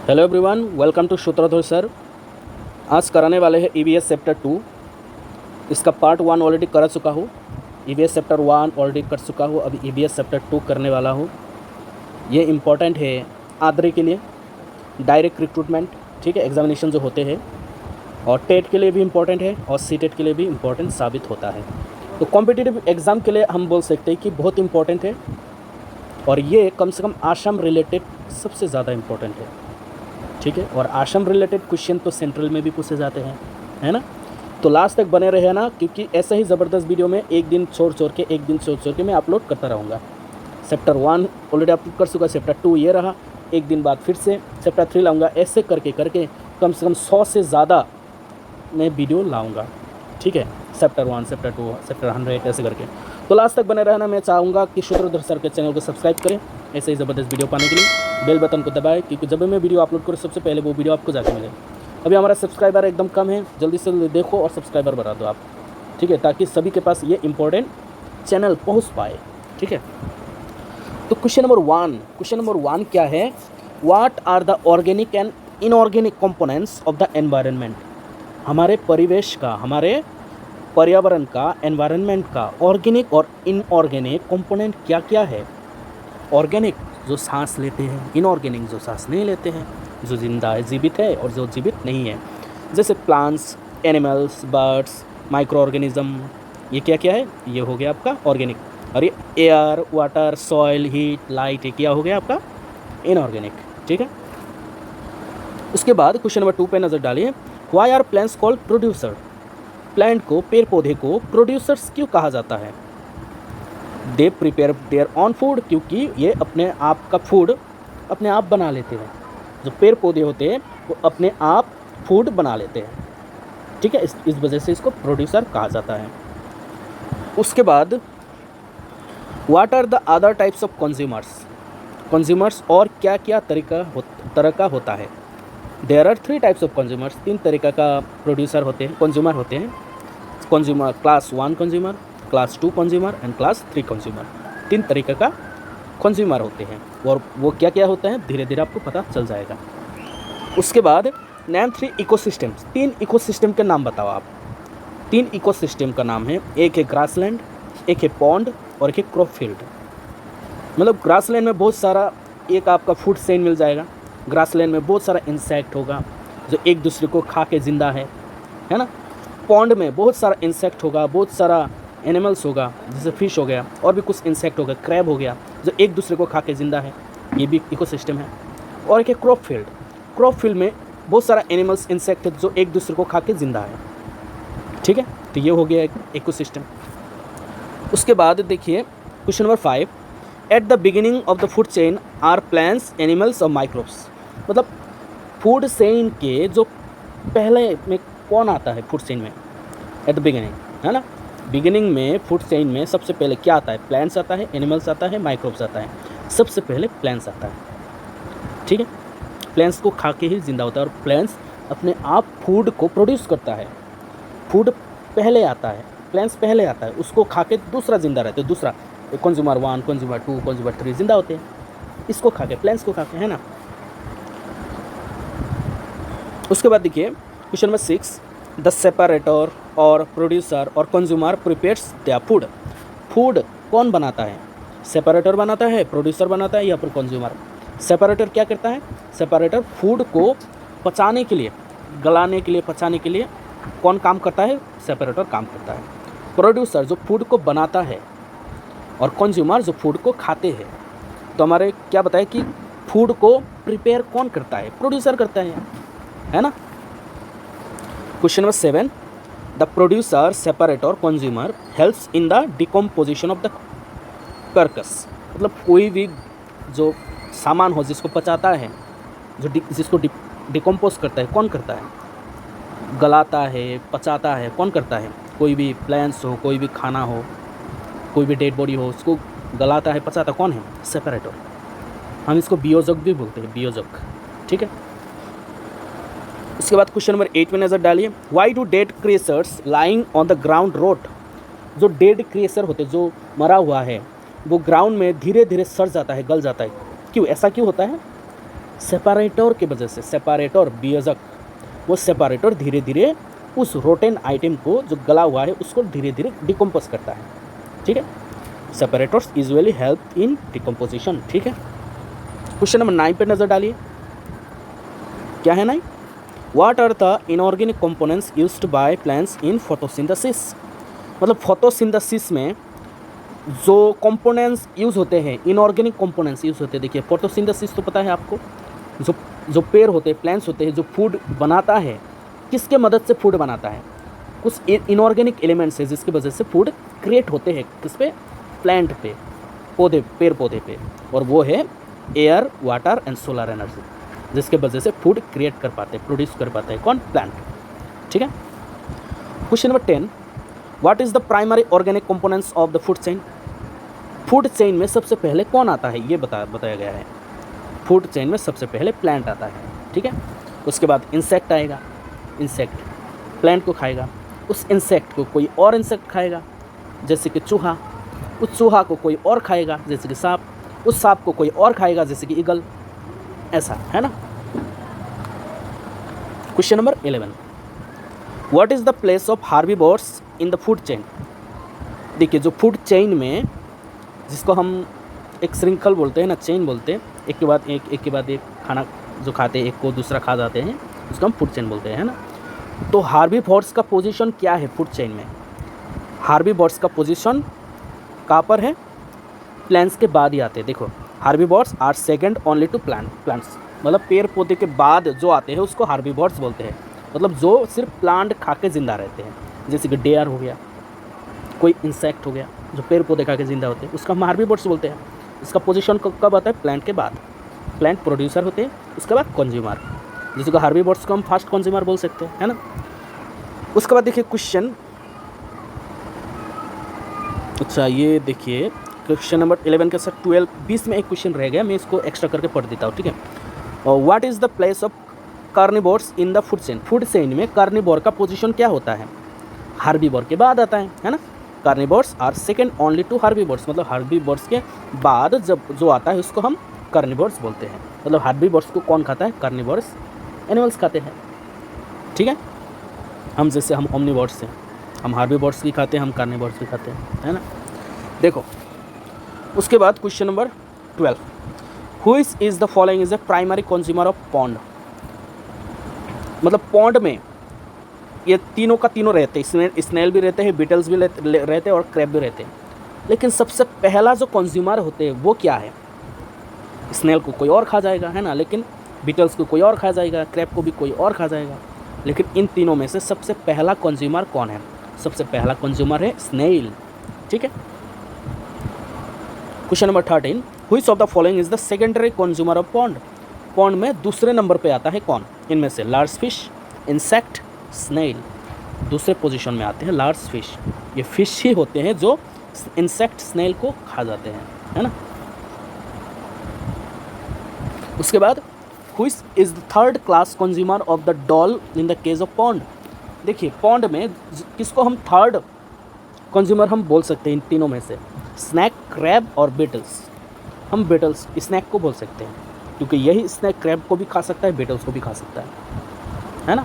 Hello everyone, welcome to Sutradhar sir. आज कराने वाले हैं ईवीएस चैप्टर 2। इसका पार्ट 1 ऑलरेडी कर चुका हूँ। ईवीएस चैप्टर 1 ऑलरेडी कर चुका हूँ, अभी ईवीएस चैप्टर 2 करने वाला हूँ। ये इम्पॉर्टेंट है आदरे के लिए, डायरेक्ट रिक्रूटमेंट, ठीक है, एग्जामिनेशन जो होते हैं, और टेट के लिए भी इम्पॉर्टेंट है और सीटेट के लिए भी इम्पॉर्टेंट साबित होता है। तो कॉम्पिटिटिव एग्ज़ाम के लिए हम बोल सकते हैं कि बहुत इम्पॉर्टेंट है, और ये कम से कम आसाम रिलेटेड सबसे ज़्यादा इम्पॉर्टेंट है, ठीक है। और आसाम रिलेटेड क्वेश्चन तो सेंट्रल में भी पूछे जाते हैं, है ना। तो लास्ट तक बने रहे ना, क्योंकि ऐसा ही ज़बरदस्त वीडियो में एक दिन छोड़ के मैं अपलोड करता रहूँगा। चैप्टर 1 ऑलरेडी अपलोड कर चुका, चैप्टर 2 ये रहा, एक दिन बाद फिर से चैप्टर 3 लाऊंगा। ऐसे करके कम से कम 100 से ज़्यादा मैं वीडियो लाऊंगा, ठीक है। चैप्टर 1, चैप्टर 2, चैप्टर 100 ऐसे करके। तो लास्ट तक बने रहना। मैं चाहूँगा कि सूत्रधर सर के चैनल को सब्सक्राइब करें ऐसे ही ज़बरदस्त वीडियो पाने के लिए। बेल बटन को दबाएं, क्योंकि जब मैं वीडियो अपलोड करूँ सबसे पहले वो वीडियो आपको जाके मिले। अभी हमारा सब्सक्राइबर एकदम कम है, जल्दी से जल्दी देखो और सब्सक्राइबर बढ़ा दो आप, ठीक है, ताकि सभी के पास ये इंपॉर्टेंट चैनल पहुँच पाए, ठीक है। तो क्वेश्चन नंबर 1 क्या है? What are the organic and inorganic components of the environment? हमारे परिवेश का, हमारे पर्यावरण का, एनवायरनमेंट का ऑर्गेनिक और इनऑर्गेनिक कंपोनेंट क्या क्या है? ऑर्गेनिक जो सांस लेते हैं, इनऑर्गेनिक जो सांस नहीं लेते हैं, जो जिंदा है, जीवित है, और जो जीवित नहीं है, जैसे plants, animals, birds, micro organism, ये क्या क्या है? ये हो गया आपका ऑर्गेनिक। और ये air, water, soil, heat, light, ये क्या हो गया आपका इनऑर्गेनिक, ठीक है। उसके बाद क्वेश्चन नंबर 2 पे नज़र डालिए। Why are plants called producer? Plant को, पेड़ पौधे को प्रोड्यूसर्स क्यों कहा जाता है? They prepare their own food, क्योंकि ये अपने आप का फूड अपने आप बना लेते हैं। जो पेड़ पौधे होते हैं वो अपने आप फूड बना लेते हैं, ठीक है। इस वजह से इसको प्रोड्यूसर कहा जाता है। उसके बाद what are the other types of consumers और क्या क्या तरह का होता है? There are 3 types of consumers, 3 तरीका का प्रोड्यूसर होते हैं, कंज्यूमर होते हैं। Consumer class 1 consumer, class 2 consumer and class 3 consumer. 3 तरीके का कंज्यूमर होते हैं, और वो क्या क्या होता है धीरे धीरे आपको पता चल जाएगा। उसके बाद नेम 3 इकोसिस्टम्स, 3 इकोसिस्टम के नाम बताओ आप। 3 इकोसिस्टम का नाम है, एक है ग्रासलैंड, एक है पॉन्ड, और एक है क्रॉप फील्ड। मतलब ग्रासलैंड में बहुत सारा एक आपका फूड चेन मिल जाएगा। ग्रासलैंड में बहुत सारा इंसेक्ट होगा जो एक दूसरे को खा के ज़िंदा है ना। पॉन्ड में बहुत सारा इंसेक्ट होगा, बहुत सारा एनिमल्स होगा, जैसे फिश हो गया, और भी कुछ इंसेक्ट होगा, क्रैब हो गया, जो एक दूसरे को खा के ज़िंदा है, ये भी इकोसिस्टम है। और एक है क्रॉप फील्ड में बहुत सारा एनिमल्स, इंसेक्ट है जो एक दूसरे को खा के ज़िंदा है, ठीक है। तो ये हो गया एक इकोसिस्टम। उसके बाद देखिए question number 5, at the beginning of the food chain are plants, animals और माइक्रोब्स। मतलब फूड चेन के जो पहले में कौन आता है फूड चेन में? एट द बिगिनिंग, है ना। बिगिनिंग में फूड चेन में सबसे पहले क्या आता है? प्लांट्स आता है, एनिमल्स आता है, माइक्रोब्स आता है। सबसे पहले प्लांट्स आता है, ठीक है। प्लांट्स को खा के ही जिंदा होता है, और प्लांट्स अपने आप फूड को प्रोड्यूस करता है। फूड पहले आता है, प्लांट्स पहले आता है, उसको खा के दूसरा जिंदा रहता है। दूसरा कंज्यूमर 1, कंज्यूमर 2, कंज्यूमर 3 जिंदा होते हैं, इसको खा के, प्लांट्स को खा के, है ना। उसके बाद देखिए क्वेश्चन नंबर 6, द सेपरेटर और प्रोड्यूसर और consumer prepares their food. Food कौन बनाता है? सेपरेटर बनाता है, प्रोड्यूसर बनाता है, या फिर कंज्यूमर? सेपरेटर क्या करता है? सेपरेटर फूड को पचाने के लिए, गलाने के लिए, पचाने के लिए कौन काम करता है? सेपरेटर काम करता है। प्रोड्यूसर जो फूड को बनाता है, और कंज्यूमर जो फूड को खाते हैं। तो हमारे क्या बताया कि फूड को प्रिपेयर कौन करता है? प्रोड्यूसर करता है ना। Question number 7, the producer, separator, consumer helps in the decomposition of the carcass. मतलब कोई भी जो सामान हो जिसको पचाता है, जिसको डिकम्पोज करता है, कौन करता है? गलाता है, पचाता है, कौन करता है? कोई भी प्लांट्स हो, कोई भी खाना हो, कोई भी डेड बॉडी हो, उसको गलाता है, पचाता कौन है? सेपरेटर। हम इसको बियोजक भी बोलते हैं, बियोजक, ठीक है। उसके बाद क्वेश्चन नंबर 8 में नज़र डालिए। Why do dead creatures lying on the ground rot? जो डेड क्रिएचर होते, जो मरा हुआ है, वो ग्राउंड में धीरे धीरे सड़ जाता है, गल जाता है। क्यों? ऐसा क्यों होता है? सेपारेटर की वजह से, सेपारेटर बीजक, वो सेपारेटर धीरे धीरे उस रोटेन आइटम को जो गला हुआ है उसको धीरे धीरे डिकम्पोज करता है। ठीक है, separators usually help in decomposition. ठीक है, क्वेश्चन नंबर 9 पे नज़र डालिए। क्या है 9? What are the inorganic components used by plants in photosynthesis. मतलब फोटोसिंथेसिस में जो कंपोनेंट्स यूज़ होते हैं, इनऑर्गेनिक कंपोनेंट्स यूज़ होते हैं। देखिए फोटोसिंथेसिस तो पता है आपको, जो पेड़ होते हैं, प्लांट्स होते हैं, जो फूड बनाता है, किसके मदद से फूड बनाता है? कुछ इनऑर्गेनिक एलिमेंट्स है जिसकी वजह से फूड क्रिएट होते हैं। किस पे? प्लांट पे, पौधे, पेड़ पौधे पे। और वो है air, water and solar energy, जिसके वजह से फूड क्रिएट कर पाते हैं, प्रोड्यूस कर पाते हैं। कौन? प्लांट। ठीक है, question number 10, what is the primary organic components of the food chain. Food chain में सबसे पहले कौन आता है ये बताया गया है। फूड चेन में सबसे पहले प्लांट आता है। ठीक है, उसके बाद इंसेक्ट आएगा, इंसेक्ट प्लांट को खाएगा, उस इंसेक्ट को कोई और इंसेक्ट खाएगा जैसे कि चूहा, उस चूहा को कोई और खाएगा जैसे कि सांप, उस सांप को कोई और खाएगा जैसे कि ईगल। ऐसा है ना। Question number 11, what is the place of herbivores in the food chain. देखिए जो फूड चेन में, जिसको हम एक श्रृंखल बोलते हैं ना, चेन बोलते हैं, एक के बाद एक खाना जो खाते हैं, एक को दूसरा खा जाते हैं, उसको हम फूड चेन बोलते हैं, है ना। तो हार्बीवोर्स का पोजीशन क्या है फूड चेन में? हार्बीवोर्स का पोजीशन कहाँ पर है? प्लांट्स के बाद ही आते हैं। देखो herbivores are second only to plants, मतलब पेड़ पौधे के बाद जो आते हैं उसको हार्बीवोर्स बोलते हैं। मतलब जो सिर्फ प्लांट खा के ज़िंदा रहते हैं, जैसे कि डेयर हो गया, कोई इंसेक्ट हो गया जो पेड़ पौधे खा के ज़िंदा होते हैं, उसका हम हार्बीवोर्स बोलते हैं। इसका पोजीशन कब आता है? प्लांट के बाद। प्लांट प्रोड्यूसर होते हैं, उसके बाद कंज्यूमर, जिसको हार्बीवोर्स को हम फर्स्ट कंज्यूमर बोल सकते हैं, है ना। उसके बाद देखिए क्वेश्चन, अच्छा ये देखिए क्वेश्चन नंबर 11 के साथ 12, 20 में एक क्वेश्चन रह गया, मैं इसको एक्स्ट्रा करके पढ़ देता हूँ। ठीक है, what is the place of carnivores in the food chain. Food chain में कार्निवोर का पोजीशन क्या होता है? हार्बीवोर के बाद आता है ना। Carnivores are second only to herbivores, मतलब हार्बीवोर्स के बाद जब जो आता है उसको हम कार्निवोर्स बोलते हैं। मतलब हार्बीवोर्स को कौन खाता है? कार्निवोर्स एनिमल्स खाते हैं। ठीक है, हम जैसे हम ओमनिवोर्स हैं, हम हार्बीवोर्स भी खाते हैं, हम कार्निवोर्स भी खाते हैं, है ना। देखो उसके बाद question number 12, which is the following is the primary consumer of pond. मतलब पॉन्ड में ये तीनों का तीनों रहते हैं, स्नेल भी रहते हैं, बीटल्स भी रहते हैं और क्रैब भी रहते हैं। लेकिन सबसे पहला जो कंज्यूमर होते हैं वो क्या है? स्नेल को कोई और खा जाएगा, है ना, लेकिन बीटल्स को कोई और खा जाएगा, क्रैब को भी कोई और खा जाएगा। लेकिन इन तीनों में से सबसे पहला कंज्यूमर कौन है? सबसे पहला कंज्यूमर है स्नेल। ठीक है, question number 13, which of the following is the secondary consumer of pond. Pond में दूसरे नंबर पे आता है कौन? इनमें से लार्ज फिश, इंसेक्ट, स्नेल। दूसरे पोजीशन में आते हैं लार्ज फिश। ये फिश ही होते हैं जो इंसेक्ट, स्नेल को खा जाते हैं, है ना। उसके बाद which is the third class consumer of the doll in the case of pond. देखिए पॉन्ड में किसको हम थर्ड कंज्यूमर हम बोल सकते हैं इन तीनों में से? स्नैक, क्रैब और बीटल्स। हम बीटल्स स्नैक को बोल सकते हैं क्योंकि यही स्नैक क्रैब को भी खा सकता है, बीटल्स को भी खा सकता है ना।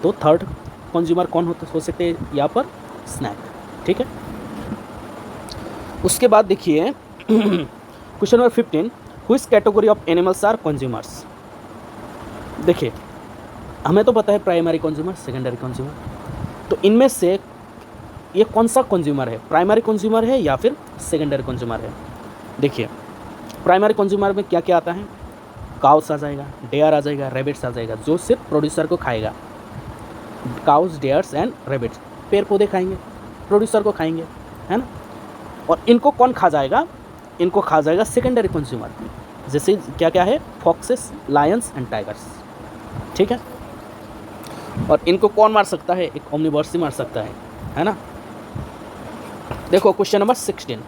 तो थर्ड कंज्यूमर कौन हो सकते हैं यहाँ पर? स्नैक। ठीक है, उसके बाद देखिए question number 15, which category of animals are consumers. देखिए हमें तो पता है प्राइमरी कंज्यूमर, सेकेंडरी कंज्यूमर, तो इनमें से ये कौन सा कंज्यूमर है? प्राइमरी कंज्यूमर है या फिर सेकेंडरी कंज्यूमर है? देखिए प्राइमरी कंज्यूमर में क्या क्या आता है? काउस आ जाएगा, डेयर आ जाएगा, रैबिट्स आ जाएगा, जो सिर्फ प्रोड्यूसर को खाएगा। काउस, डेयर्स एंड रैबिट्स पेड़ पौधे खाएंगे, प्रोड्यूसर को खाएंगे, है ना। और इनको कौन खा जाएगा? इनको खा जाएगा सेकेंडरी कंज्यूमर, जैसे क्या क्या है? Foxes, Lions and tigers. ठीक है, और इनको कौन मार सकता है? एक ओमनिवोर्स ही मार सकता है ना। देखो question number 16,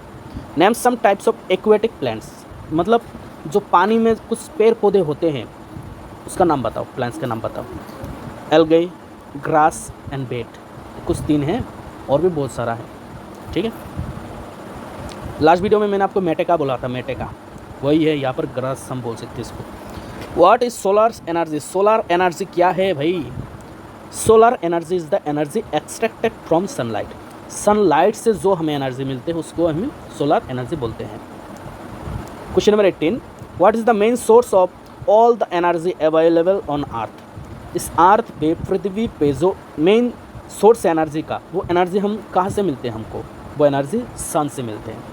name some types of aquatic plants. मतलब जो पानी में कुछ पेड़ पौधे होते हैं उसका नाम बताओ, प्लांट्स का नाम बताओ। एल्गे, ग्रास एंड बेट, कुछ 3 हैं और भी बहुत सारा है। ठीक है, लास्ट वीडियो में मैंने आपको मेटेका बोला था, मेटेका वही है, यहाँ पर ग्रास हम बोल सकते हैं इसको। What is solar energy? Solar energy क्या है भाई? Solar energy is the energy extracted from sunlight. Sunlight से जो हमें एनर्जी मिलते हैं उसको हम सोलर एनर्जी बोलते हैं। Question number 18, what is the main source of all the energy available on earth? इस अर्थ पे, पृथ्वी पे जो मेन सोर्स एनर्जी का, वो एनर्जी हम कहाँ से मिलते हैं हमको? वो एनर्जी सन से मिलते हैं।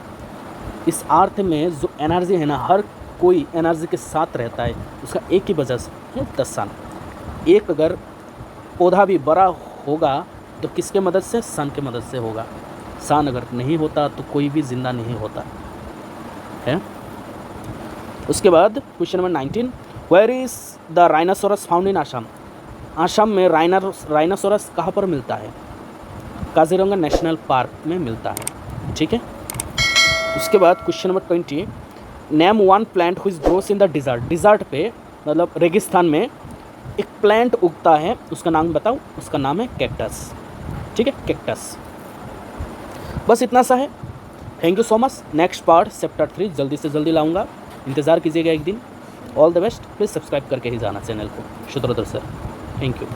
इस अर्थ में जो एनर्जी है ना, हर कोई एनर्जी के साथ रहता है, उसका एक ही वजह से है, द सन। एक अगर पौधा भी बड़ा होगा तो किसके मदद से? सन के मदद से होगा। सन अगर नहीं होता तो कोई भी जिंदा नहीं होता है। उसके बाद question number 19, where is the rhinoceros found in Assam? Assam में राइनासोरस कहाँ पर मिलता है? काजीरंगा नेशनल पार्क में मिलता है। ठीक है। उसके बाद question number 20, name one plant which grows in the desert. Desert पे मतलब रेगिस्तान में एक प्लांट उगता है, उसका नाम बताओ। उसका नाम है कैक्टस। ठीक है, कैक्टस। बस इतना सा है। Thank you so much. Next part chapter 3 जल्दी से जल्दी लाऊंगा, इंतज़ार कीजिएगा एक दिन। All the best. Please subscribe करके ही जाना चैनल को। शुक्रिया सर, थैंक यू।